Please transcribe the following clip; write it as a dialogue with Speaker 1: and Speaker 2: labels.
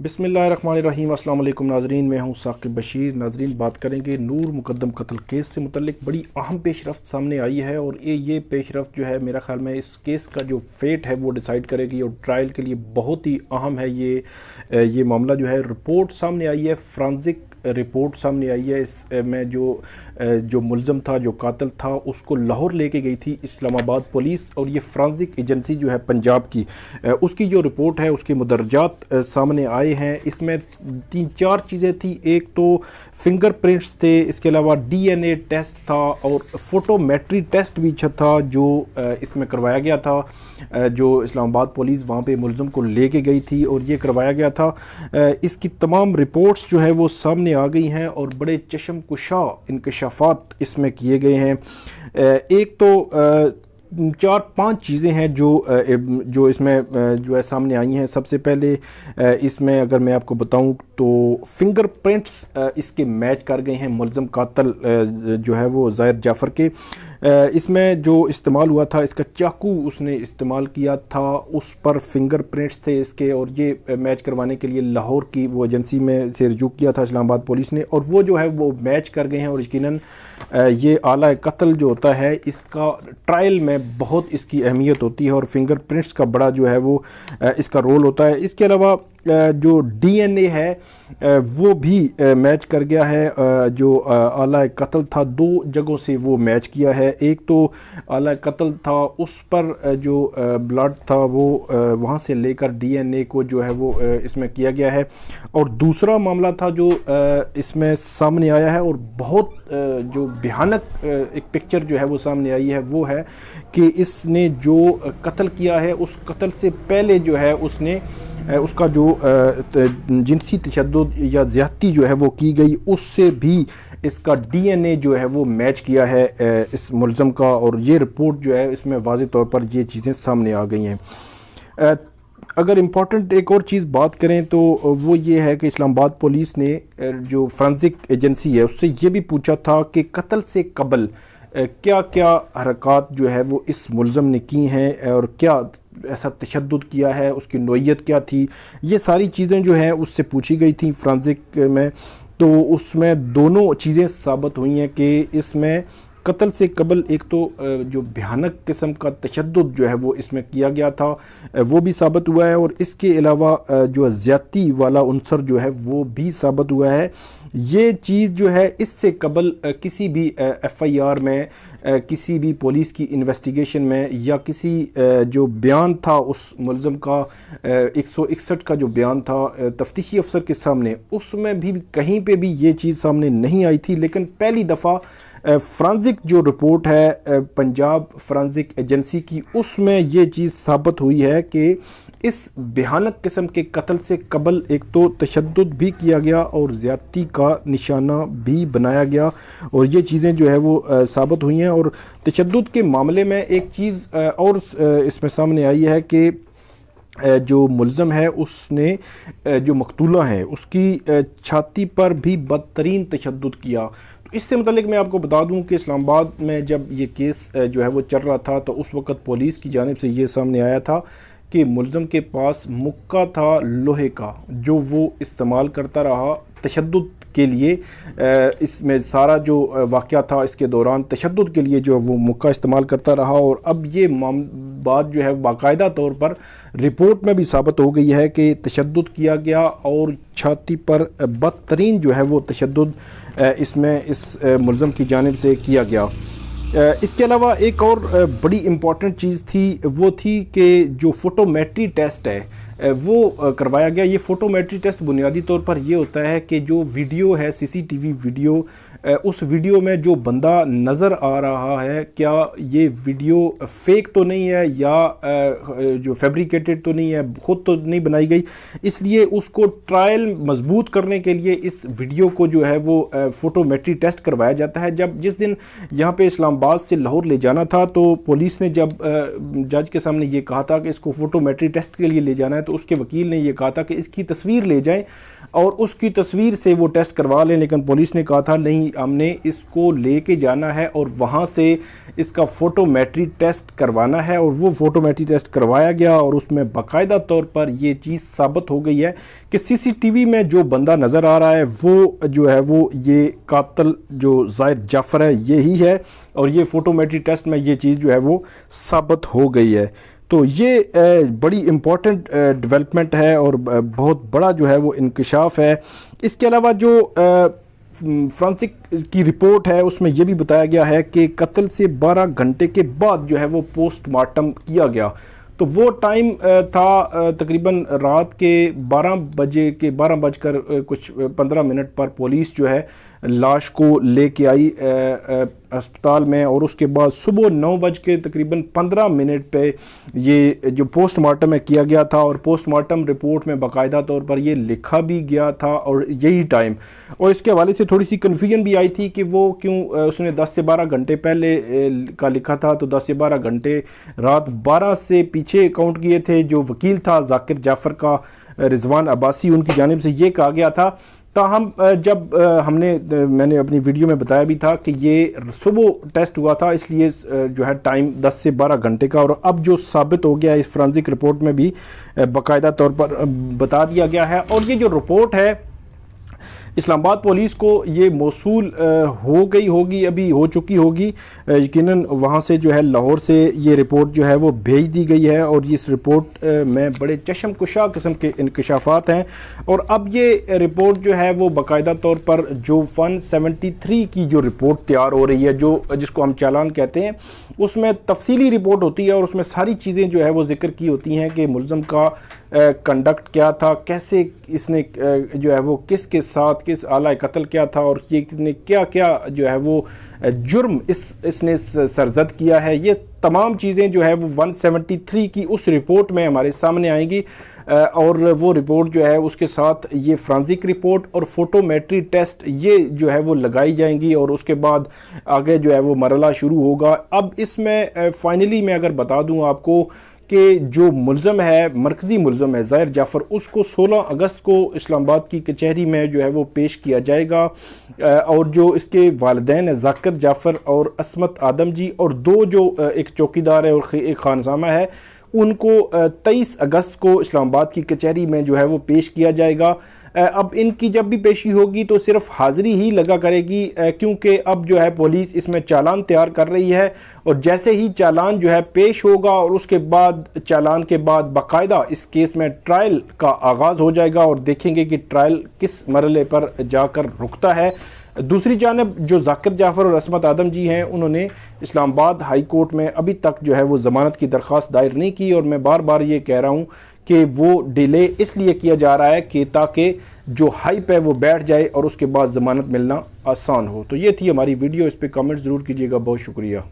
Speaker 1: बिस्मिल्लाहिर्रहमानिर्रहीम। अस्सलाम वालेकुम नाजरीन, मैं हूं साकिब बशीर। नाजरीन, बात करेंगे नूर मुकद्दम कत्ल केस से मुतल्लिक बड़ी अहम पेशरफ्त सामने आई है और ये पेशरफ्त जो है मेरा ख्याल में इस केस का जो फेट है वो डिसाइड करेगी और ट्रायल के लिए बहुत ही अहम है। ये मामला जो है, रिपोर्ट सामने आई है, फ्रांसिक रिपोर्ट सामने आई है। इस में जो मुल्ज़म था, जो कातिल था, उसको लाहौर लेके गई थी इस्लामाबाद पुलिस और ये फ्रांसिक एजेंसी जो है पंजाब की, उसकी जो रिपोर्ट है उसके मुदर्जात सामने आए हैं। इसमें 3-4 चीज़ें थी। एक तो फिंगरप्रिंट्स थे, इसके अलावा डीएनए टेस्ट था और फोटोमेट्री टेस्ट भी था जो इसमें करवाया गया था। जो इस्लामाबाद पुलिस वहाँ पे मुल्ज़म को लेके गई थी और ये करवाया गया था। इसकी तमाम रिपोर्ट्स जो है वो सामने आ गई हैं और बड़े चश्मकुशा इंकशाफात इसमें किए गए हैं। एक तो 4-5 चीज़ें हैं जो इसमें जो है सामने आई हैं। सबसे पहले इसमें अगर मैं आपको बताऊं तो फिंगरप्रिंट्स इसके मैच कर गए हैं मुल्ज़म कातिल जो है वो ज़ाहिर जाफ़र के। इसमें जो इस्तेमाल हुआ था, इसका चाकू उसने इस्तेमाल किया था, उस पर फिंगरप्रिंट्स थे इसके और ये मैच करवाने के लिए लाहौर की वो एजेंसी में से रुजू किया था इस्लामाबाद पुलिस ने और वो जो है वो मैच कर गए हैं। और यकीनन ये आला कत्ल जो होता है इसका ट्रायल में बहुत इसकी अहमियत होती है और फिंगरप्रिंट्स का बड़ा जो है वो इसका रोल होता है। इसके अलावा जो डीएनए है वो भी मैच कर गया है। जो आला कत्ल था, 2 जगहों से वो मैच किया है। एक तो आला कत्ल था, उस पर जो ब्लड था वो वहाँ से लेकर डीएनए को जो है वो इसमें किया गया है। और दूसरा मामला था जो इसमें सामने आया है और बहुत जो भयानक एक पिक्चर जो है वो सामने आई है, वो है कि इसने जो कत्ल किया है उस कत्ल से पहले जो है उसने उसका जो जिनसी तशद्दुद या ज़्यादती जो है वो की गई, उससे भी इसका डीएनए जो है वो मैच किया है इस मुल्ज़म का। और ये रिपोर्ट जो है इसमें वाज़ेह तौर पर ये चीज़ें सामने आ गई हैं। अगर इम्पॉर्टेंट एक और चीज़ बात करें तो वो ये है कि इस्लामाबाद पुलिस ने जो फ्रांसिक एजेंसी है उससे ये भी पूछा था कि कत्ल से कबल क्या क्या हरकत जो है वो इस मुल्ज़म ने की हैं और क्या ऐसा तशद्दुद किया है, उसकी नोयत क्या थी। ये सारी चीज़ें जो हैं उससे पूछी गई थी फ्रांसिक में। तो उसमें दोनों चीज़ें साबित हुई हैं कि इसमें कत्ल से कबल एक तो जो भयानक किस्म का तशद्दुद जो है वो इसमें किया गया था वो भी साबित हुआ है और इसके अलावा जो ज़्यादती वाला उनसर जो है वो भी साबित हुआ है। ये चीज़ जो है इससे कबल किसी भी एफआईआर में, किसी भी पुलिस की इन्वेस्टिगेशन में या किसी जो बयान था उस मुल्ज़म का 161 का जो बयान था तफ्तीशी अफसर के सामने, उसमें भी कहीं पे भी ये चीज़ सामने नहीं आई थी। लेकिन पहली दफ़ा फ्रांसिक जो रिपोर्ट है पंजाब फ्रांसिक एजेंसी की, उसमें ये चीज़ साबित हुई है कि इस भयानक किस्म के कत्ल से कबल एक तो तशद्दुद भी किया गया और ज़्यादती का निशाना भी बनाया गया और ये चीज़ें जो है वो साबित हुई हैं। और तशद्दुद के मामले में एक चीज़ और इसमें सामने आई है कि जो मुल्ज़म है उसने जो मकतूला है उसकी छाती पर भी बदतरीन तशद्दुद किया। तो इससे मुतल्लिक मैं आपको बता दूं कि इस्लामाबाद में जब ये केस जो है वो चल रहा था तो उस वक़्त पुलिस की जानिब से ये सामने आया था कि मुल्ज़म के पास मुक्का था लोहे का, जो वो इस्तेमाल करता रहा तशद्दुद के लिए। इसमें सारा जो वाक़या था इसके दौरान तशद्दुद के लिए जो वो मुक्का इस्तेमाल करता रहा। और अब ये बात जो है बाकायदा तौर पर रिपोर्ट में भी साबित हो गई है कि तशद्दुद किया गया और छाती पर बदतरीन जो है वो तशद्दुद इसमें इस मुल्ज़म की जानिब से किया गया। इसके अलावा एक और बड़ी इम्पॉर्टेंट चीज़ थी, वो थी कि जो फोटोमेट्री टेस्ट है वो करवाया गया। ये फोटोमेट्री टेस्ट बुनियादी तौर पर ये होता है कि जो वीडियो है, सीसीटीवी वीडियो, उस वीडियो में जो बंदा नज़र आ रहा है, क्या ये वीडियो फेक तो नहीं है या जो फैब्रिकेटेड तो नहीं है, ख़ुद तो नहीं बनाई गई। इसलिए उसको ट्रायल मजबूत करने के लिए इस वीडियो को जो है वो फोटोमेट्री टेस्ट करवाया जाता है। जिस दिन यहाँ पे इस्लामाबाद से लाहौर ले जाना था तो पुलिस ने जब जज के सामने ये कहा था कि इसको फोटोमेट्री टेस्ट के लिए ले जाना है, तो उसके वकील ने ये कहा था कि इसकी तस्वीर ले जाएं और उसकी तस्वीर से वो टेस्ट करवा लें। लेकिन पुलिस ने कहा था नहीं, अभी हमने इसको लेके जाना है और वहाँ से इसका फोटोमेट्री टेस्ट करवाना है। और वो फोटोमेट्री टेस्ट करवाया गया और उसमें बाकायदा तौर पर ये चीज़ साबित हो गई है कि सीसीटीवी में जो बंदा नज़र आ रहा है वो जो है वो ये कातिल जो ज़ाहिर जाफ़र है यही है, और ये फोटोमेट्री टेस्ट में ये चीज़ जो है वो साबित हो गई है। तो ये बड़ी इम्पॉर्टेंट डेवलपमेंट है और बहुत बड़ा जो है वो इंकशाफ है। इसके अलावा जो फ्रांसिक की रिपोर्ट है उसमें यह भी बताया गया है कि कत्ल से 12 घंटे के बाद जो है वो पोस्टमार्टम किया गया। तो वो टाइम था तकरीबन रात के 12 बजकर कुछ 15 मिनट पर पुलिस जो है लाश को लेके आई अस्पताल में, और उसके बाद सुबह 9 बज के तकरीबन 15 मिनट पे ये जो पोस्टमार्टम में किया गया था। और पोस्टमार्टम रिपोर्ट में बाकायदा तौर पर ये लिखा भी गया था और यही टाइम। और इसके हवाले से थोड़ी सी कन्फ्यूजन भी आई थी कि वो क्यों उसने 10 से 12 घंटे पहले का लिखा था। तो 10 से 12 घंटे रात 12 से पीछे काउंट किए थे। जो वकील था ज़ाकिर जाफ़र का, रिजवान अब्बासी, उनकी जानिब से ये कहा गया था। ताहम जब मैंने अपनी वीडियो में बताया भी था कि ये सुबह टेस्ट हुआ था, इसलिए जो है टाइम 10 से 12 घंटे का। और अब जो साबित हो गया इस फोरेंसिक रिपोर्ट में भी बाकायदा तौर पर बता दिया गया है। और ये जो रिपोर्ट है इस्लामाबाद पुलिस को ये मौसूल हो गई होगी, अभी हो चुकी होगी यकीनन। वहाँ से जो है लाहौर से ये रिपोर्ट जो है वो भेज दी गई है और इस रिपोर्ट में बड़े चशमकुशा किस्म के इंकशाफात हैं। और अब ये रिपोर्ट जो है वो बाकायदा तौर पर जो 173 की जो रिपोर्ट तैयार हो रही है, जो जिसको हम चालान कहते हैं, उसमें तफसीली रिपोर्ट होती है और उसमें सारी चीज़ें जो है वो जिक्र की होती हैं कि मुल्ज़म का कंडक्ट क्या था, कैसे इसने जो है वो किसके साथ किस आला कत्ल क्या था, और ये ने क्या क्या जो है वो जुर्म इसने सरजद किया है। ये तमाम चीज़ें जो है वो 173 की उस रिपोर्ट में हमारे सामने आएंगी। और वो रिपोर्ट जो है उसके साथ ये फोरेंसिक रिपोर्ट और फोटोमेट्री टेस्ट ये जो है वो लगाई जाएंगी और उसके बाद आगे जो है वो मरला शुरू होगा। अब इसमें फाइनली मैं अगर बता दूं आपको कि जो मुल्ज़म है, मरकज़ी मुल्ज़म है ज़ाहिर जाफ़र, उसको 16 अगस्त को इस्लामाबाद की कचहरी में जो है वो पेश किया जाएगा। और जो इसके वालिदैन है ज़ाकिर जाफ़र और असमत आदम जी, और दो जो एक चौकीदार है और एक खानसामा है, उनको 23 अगस्त को इस्लामाबाद की कचहरी में जो है वो पेश किया जाएगा। अब इनकी जब भी पेशी होगी तो सिर्फ हाज़िरी ही लगा करेगी, क्योंकि अब जो है पुलिस इसमें चालान तैयार कर रही है। और जैसे ही चालान जो है पेश होगा और उसके बाद चालान के बाद बाकायदा इस केस में ट्रायल का आगाज़ हो जाएगा और देखेंगे कि ट्रायल किस मरले पर जाकर रुकता है। दूसरी जानब जो ज़ाकिर जाफ़र और असमत आदम जी हैं, उन्होंने इस्लामाबाद हाई कोर्ट में अभी तक जो है वो ज़मानत की दरख्वास्त दायर नहीं की। और मैं बार बार ये कह रहा हूँ कि वो डिले इसलिए किया जा रहा है कि ताकि जो हाइप है वो बैठ जाए और उसके बाद ज़मानत मिलना आसान हो। तो ये थी हमारी वीडियो, इस पर कमेंट ज़रूर कीजिएगा। बहुत शुक्रिया।